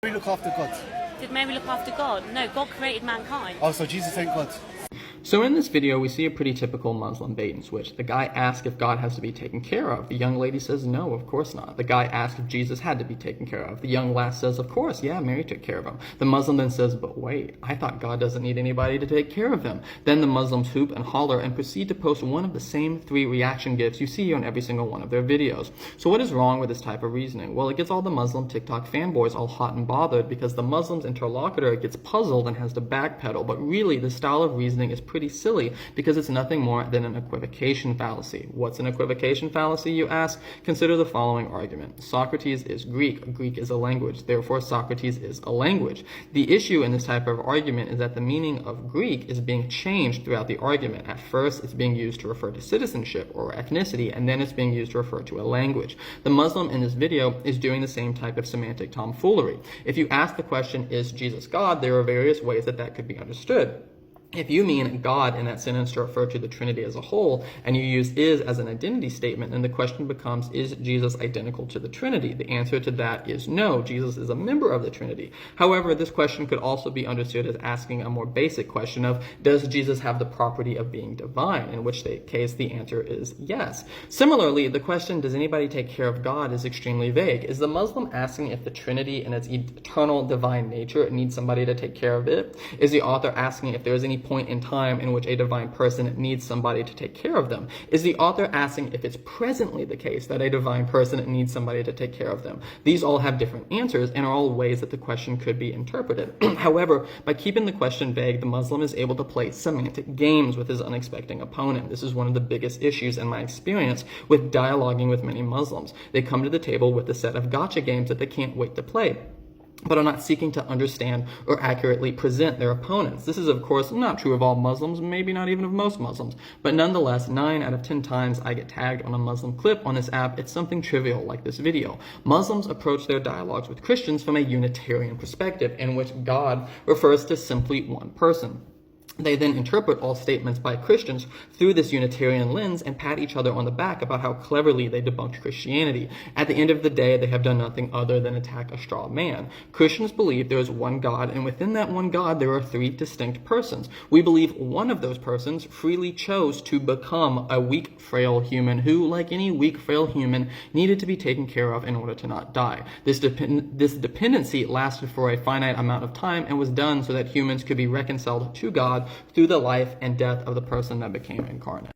Mary look after God? Did Mary look after God? No, God created mankind. Oh, so Jesus ain't God. So in this video, we see a pretty typical Muslim bait and switch. The guy asks if God has to be taken care of. The young lady says, no, of course not. The guy asks if Jesus had to be taken care of. The young lass says, of course, yeah, Mary took care of him. The Muslim then says, but wait, I thought God doesn't need anybody to take care of him. Then the Muslims hoop and holler and proceed to post one of the same 3 reaction gifs you see on every single one of their videos. So what is wrong with this type of reasoning? Well, it gets all the Muslim TikTok fanboys all hot and bothered because the Muslim's interlocutor gets puzzled and has to backpedal. But really, the style of reasoning is pretty silly because it's nothing more than an equivocation fallacy. What's an equivocation fallacy, you ask? Consider the following argument. Socrates is Greek. Greek is a language. Therefore, Socrates is a language. The issue in this type of argument is that the meaning of Greek is being changed throughout the argument. At first, it's being used to refer to citizenship or ethnicity, and then it's being used to refer to a language. The Muslim in this video is doing the same type of semantic tomfoolery. If you ask the question, is Jesus God, there are various ways that that could be understood. If you mean God in that sentence to refer to the Trinity as a whole, and you use is as an identity statement, then the question becomes, is Jesus identical to the Trinity? The answer to that is no, Jesus is a member of the Trinity. However, this question could also be understood as asking a more basic question of, does Jesus have the property of being divine? In which case the answer is yes. Similarly, the question, does anybody take care of God, is extremely vague. Is the Muslim asking if the Trinity in its eternal divine nature needs somebody to take care of it? Is the author asking if there is any point in time in which a divine person needs somebody to take care of them? Is the author asking if it's presently the case that a divine person needs somebody to take care of them? These all have different answers and are all ways that the question could be interpreted. However, by keeping the question vague, the Muslim is able to play semantic games with his unexpected opponent. This is one of the biggest issues in my experience with dialoguing with many Muslims. They come to the table with a set of gotcha games that they can't wait to play, but are not seeking to understand or accurately present their opponents. This is, of course, not true of all Muslims, maybe not even of most Muslims, but nonetheless, 9 out of 10 times I get tagged on a Muslim clip on this app, it's something trivial like this video. Muslims approach their dialogues with Christians from a Unitarian perspective, in which God refers to simply one person. They then interpret all statements by Christians through this Unitarian lens and pat each other on the back about how cleverly they debunked Christianity. At the end of the day, they have done nothing other than attack a straw man. Christians believe there is one God, and within that one God, there are 3 distinct persons. We believe one of those persons freely chose to become a weak, frail human who, like any weak, frail human, needed to be taken care of in order to not die. This dependency lasted for a finite amount of time and was done so that humans could be reconciled to God through the life and death of the person that became incarnate.